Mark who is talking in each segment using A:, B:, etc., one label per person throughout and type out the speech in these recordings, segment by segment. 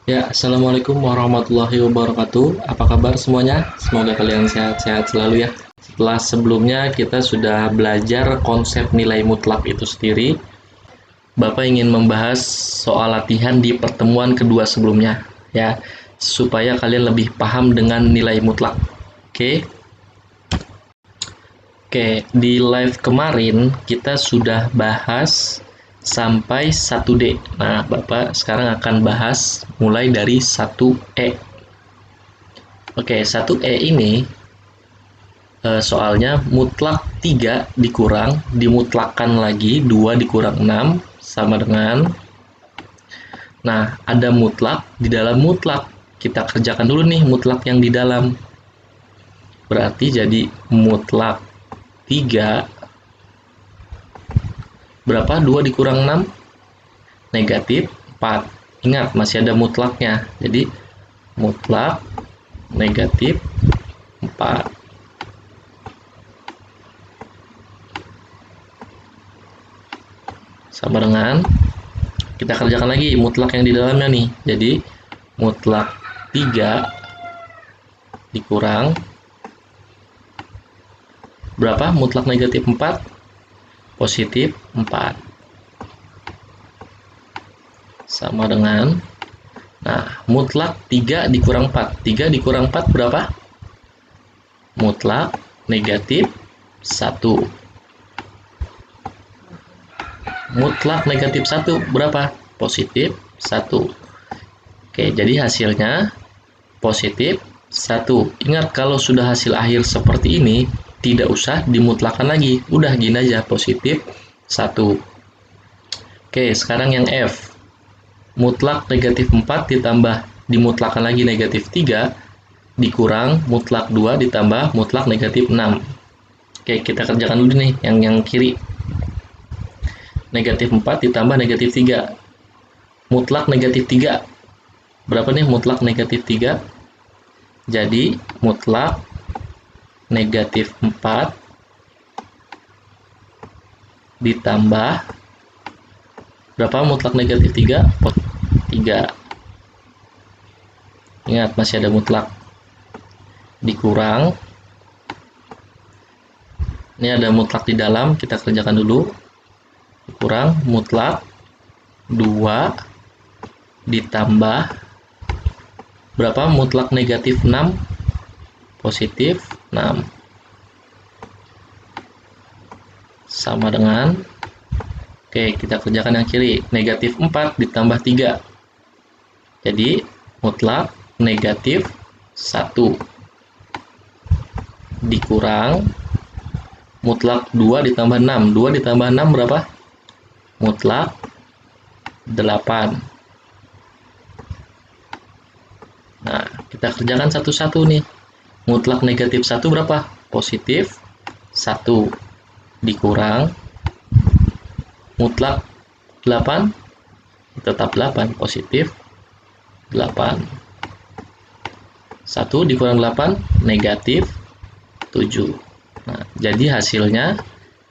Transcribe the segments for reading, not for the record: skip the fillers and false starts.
A: Ya, Assalamualaikum warahmatullahi wabarakatuh. Apa kabar semuanya? Semoga kalian sehat-sehat selalu ya. Setelah sebelumnya kita sudah belajar konsep nilai mutlak itu sendiri, Bapak ingin membahas soal latihan di pertemuan kedua sebelumnya, ya, supaya kalian lebih paham dengan nilai mutlak. Oke? Oke, di live kemarin kita sudah bahas sampai 1D. Nah, Bapak sekarang akan bahas mulai dari 1E. Oke, 1E ini soalnya mutlak 3 dikurang, dimutlakkan lagi 2 dikurang 6 sama dengan, nah ada mutlak, di dalam mutlak kita kerjakan dulu nih mutlak yang di dalam. Berarti jadi mutlak 3, berapa? 2 dikurang 6? Negatif 4. Ingat, masih ada mutlaknya. Jadi mutlak negatif 4. Sama dengan, kita kerjakan lagi mutlak yang di dalamnya nih. Jadi mutlak 3 dikurang berapa? Mutlak negatif 4 positif 4 sama dengan, nah mutlak 3 dikurang 4. 3 dikurang 4 berapa? Mutlak negatif 1. Mutlak negatif 1 berapa? Positif 1. Oke, jadi hasilnya positif 1. Ingat, kalau sudah hasil akhir seperti ini, tidak usah dimutlakan lagi. Udah gini aja, positif 1. Oke, sekarang yang F. Mutlak negatif 4 ditambah dimutlakan lagi negatif 3, dikurang mutlak 2 ditambah mutlak negatif 6. Oke, kita kerjakan dulu nih yang kiri. Negatif 4 ditambah negatif 3. Mutlak negatif 3. Berapa nih mutlak negatif 3? Jadi mutlak negatif 4 ditambah berapa mutlak negatif 3? 3. Ingat, masih ada mutlak. Dikurang, ini ada mutlak di dalam, kita kerjakan dulu. Dikurang mutlak 2 ditambah berapa? Mutlak negatif 6 positif 6 sama dengan, oke, kita kerjakan yang kiri. Negatif 4 ditambah 3, jadi mutlak negatif 1 dikurang mutlak 2 ditambah 6. 2 ditambah 6 berapa? Mutlak 8. Nah, kita kerjakan satu-satu nih. Mutlak negatif 1 berapa? Positif 1 dikurang mutlak 8, tetap 8, positif 8. 1 dikurang 8, negatif 7. Nah, jadi hasilnya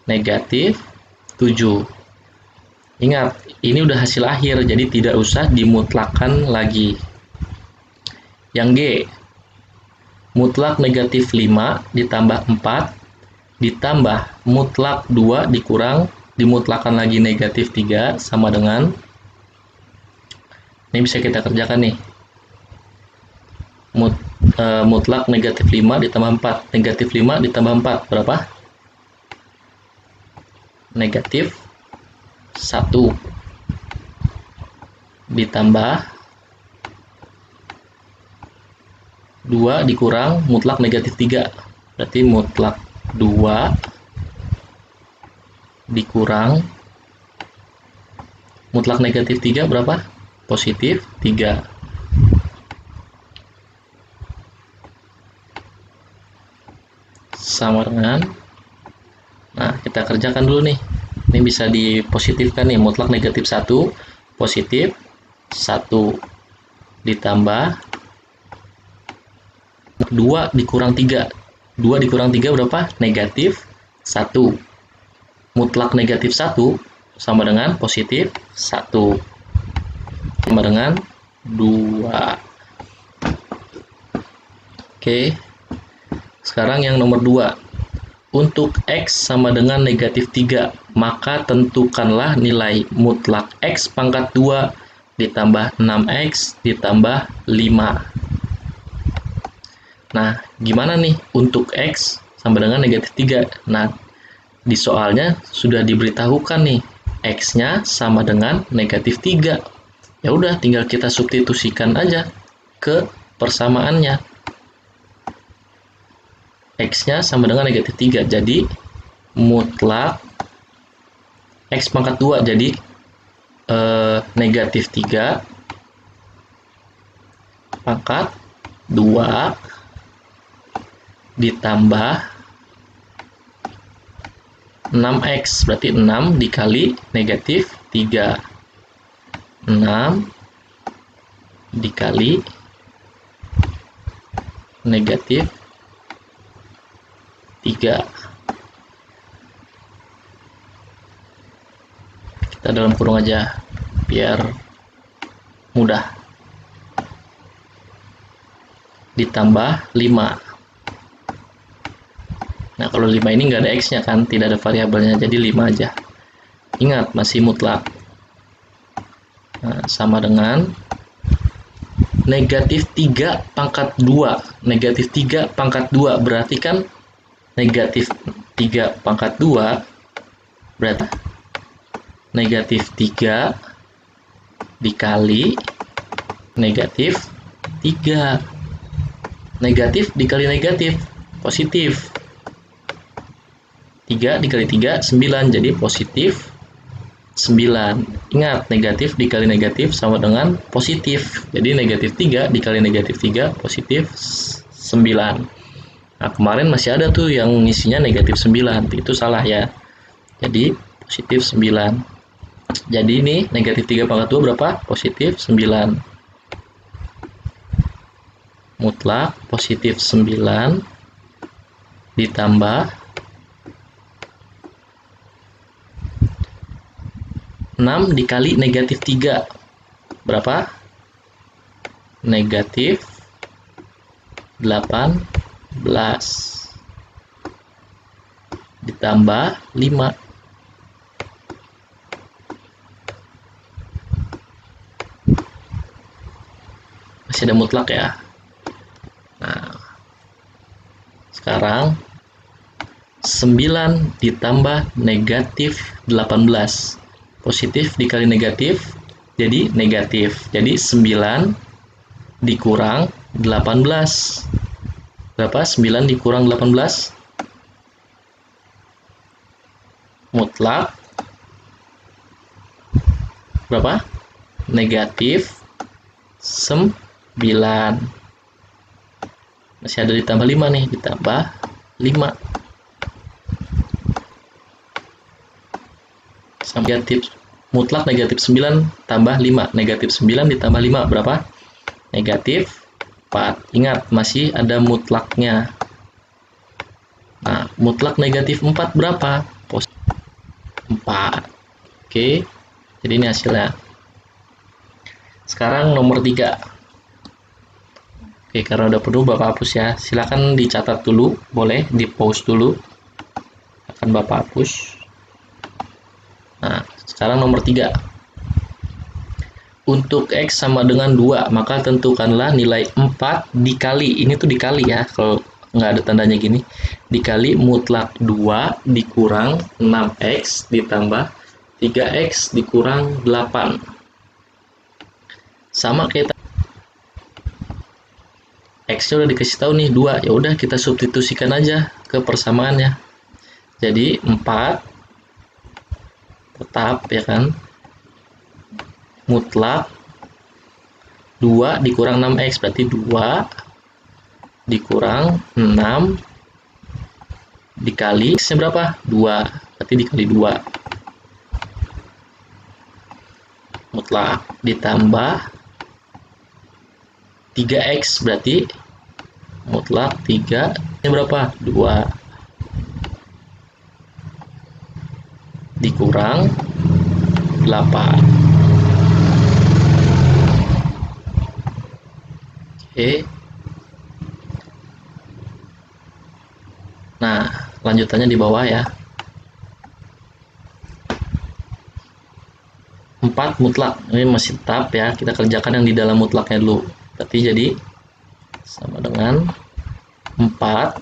A: negatif 7. Ingat, ini udah hasil akhir, jadi tidak usah dimutlakan lagi. Yang G, mutlak negatif 5 ditambah 4 ditambah mutlak 2 dikurang dimutlakan lagi negatif 3 sama dengan, ini bisa kita kerjakan nih. Mutlak negatif 5 ditambah 4. Negatif 5 ditambah 4 berapa? Negatif 1 ditambah 2 dikurang mutlak negatif 3. Berarti mutlak 2 dikurang mutlak negatif 3 berapa? Positif 3. Sama dengan, nah kita kerjakan dulu nih. Ini bisa dipositifkan nih, mutlak negatif 1 positif 1 ditambah 2 dikurang 3. 2 dikurang 3 berapa? Negatif 1. Mutlak negatif 1 sama dengan positif 1. Sama dengan 2. Oke, sekarang yang nomor 2. Untuk X sama dengan negatif 3, maka tentukanlah nilai mutlak X pangkat 2 ditambah 6X ditambah 5. Nah, gimana nih untuk X sama dengan negatif 3? Nah, di soalnya sudah diberitahukan nih, X-nya sama dengan negatif 3. Ya udah, tinggal kita substitusikan aja ke persamaannya. X-nya sama dengan negatif 3, jadi mutlak X pangkat 2, jadi negatif 3 pangkat 2 ditambah 6X, berarti 6 dikali negatif 3. 6 dikali negatif 3. Kita dalam kurung aja biar mudah. Ditambah 5. Nah, kalau 5 ini nggak ada X-nya kan, tidak ada variabelnya, jadi 5 aja. Ingat, masih mutlak. Nah, sama dengan negatif 3 pangkat 2. Negatif 3 pangkat 2 berarti kan negatif 3 pangkat 2 berarti negatif 3 dikali negatif 3. Negatif dikali negatif, positif. 3 dikali 3, 9, jadi positif 9. Ingat, negatif dikali negatif sama dengan positif. Jadi negatif 3 dikali negatif 3, positif 9. Nah, kemarin masih ada tuh yang ngisinya negatif 9, itu salah ya. Jadi positif 9. Jadi ini negatif 3 pangkat 2 berapa? Positif 9. Mutlak positif 9 ditambah 6 dikali negatif 3. Berapa? Negatif 18 ditambah 5. Masih ada mutlak ya. Nah, sekarang 9 ditambah negatif 18. Positif dikali negatif jadi negatif. Jadi 9 dikurang 18. Berapa? 9 dikurang 18? Mutlak berapa? Negatif 9. Masih ada ditambah 5 nih, ditambah 5. Negatif mutlak negatif 9 tambah 5. Negatif 9 ditambah 5 berapa? Negatif 4. Ingat, masih ada mutlaknya. Nah, mutlak negatif 4 berapa? 4. Oke, jadi ini hasilnya. Sekarang nomor 3. Oke, karena udah penuh Bapak hapus ya. Silakan dicatat dulu, boleh di pause dulu. Akan Bapak hapus. Nah, sekarang nomor 3. Untuk X sama dengan 2, maka tentukanlah nilai 4 dikali, ini tuh dikali ya, kalau nggak ada tandanya gini, dikali mutlak 2 dikurang 6X ditambah 3X dikurang 8. Sama kayak X-nya udah dikasih tahu nih 2, ya udah kita substitusikan aja ke persamaannya. Jadi 4 tetap ya kan, mutlak 2 dikurang 6X berarti 2 dikurang 6 dikali X-nya berapa? 2, berarti dikali 2. Mutlak ditambah 3X berarti mutlak 3 nya berapa? 2 dikurang 8. Oke. Nah, lanjutannya di bawah ya. 4 mutlak. Ini masih tetap ya. Kita kerjakan yang di dalam mutlaknya dulu. Berarti jadi sama dengan 4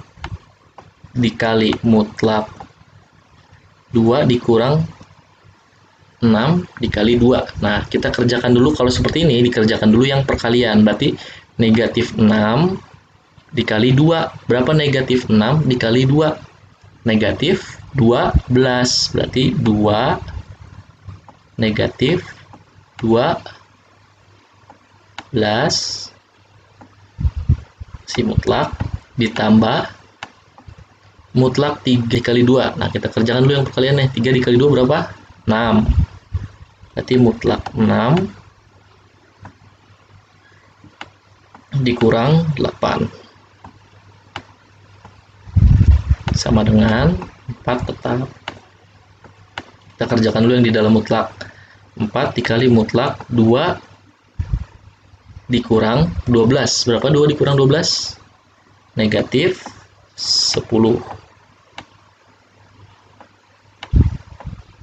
A: dikali mutlak 2 dikurang 6 dikali 2. Nah, kita kerjakan dulu kalau seperti ini, dikerjakan dulu yang perkalian. Berarti negatif 6 dikali 2. Berapa negatif 6 dikali 2? Negatif 12. Berarti 2 negatif 12 si mutlak ditambah mutlak 3 dikali 2. Nah, kita kerjakan dulu yang perkaliannya. 3 dikali 2 berapa? 6. Berarti mutlak 6 dikurang 8. Sama dengan 4 tetap. Kita kerjakan dulu yang di dalam mutlak. 4 dikali mutlak 2 dikurang 12. Berapa 2 dikurang 12? Negatif 10.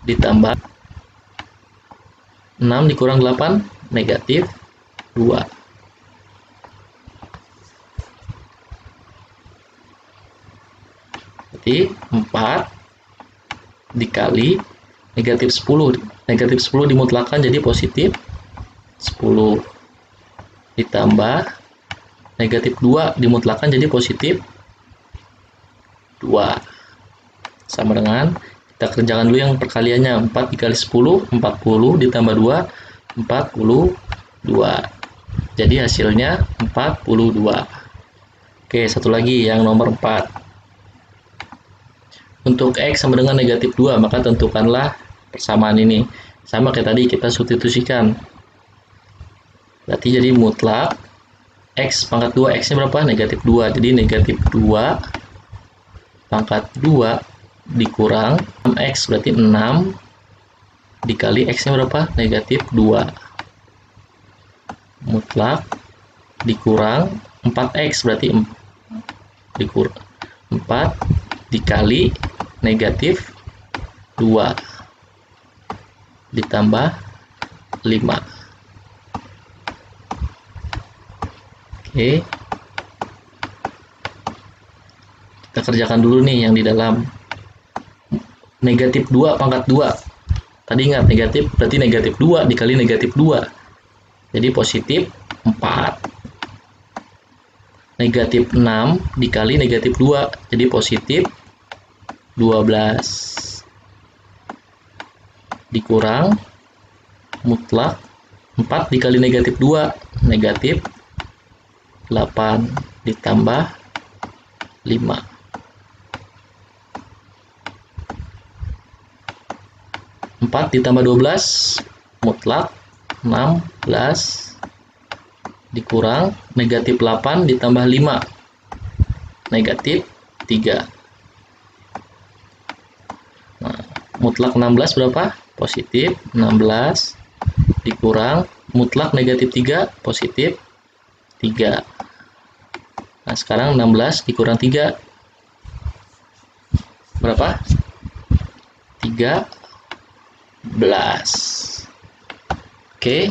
A: Ditambah 6 dikurang 8, negatif 2. Berarti 4 dikali negatif 10. Negatif 10 dimutlakan jadi positif 10. Ditambah negatif 2 dimutlakan jadi positif 2. Sama dengan kita kerjakan dulu yang perkaliannya. 4 dikali 10, 40 ditambah 2, 42. Jadi hasilnya 42. Oke, satu lagi yang nomor 4. Untuk X sama dengan negatif 2, maka tentukanlah persamaan ini. Sama kayak tadi, kita substitusikan. Berarti jadi mutlak X pangkat 2, X-nya berapa? Negatif 2. Jadi negatif 2 pangkat 2 dikurang 6X, berarti 6 dikali X-nya berapa? Negatif 2. Mutlak dikurang 4X, berarti dikurang 4 dikali negatif 2 ditambah 5. Oke. Kita kerjakan dulu nih yang di dalam. Negatif 2 pangkat 2. Tadi ingat negatif, berarti negatif 2 dikali negatif 2. Jadi positif 4. Negatif 6 dikali negatif 2. Jadi positif 12. Dikurang mutlak 4 dikali negatif 2. Negatif 8 ditambah 5. 4 ditambah 12 mutlak 16 dikurang negatif 8 ditambah 5 negatif 3. Nah, mutlak 16 berapa? Positif 16 dikurang mutlak negatif 3 positif 3. Nah, sekarang 16 dikurang 3 berapa? 13. Oke.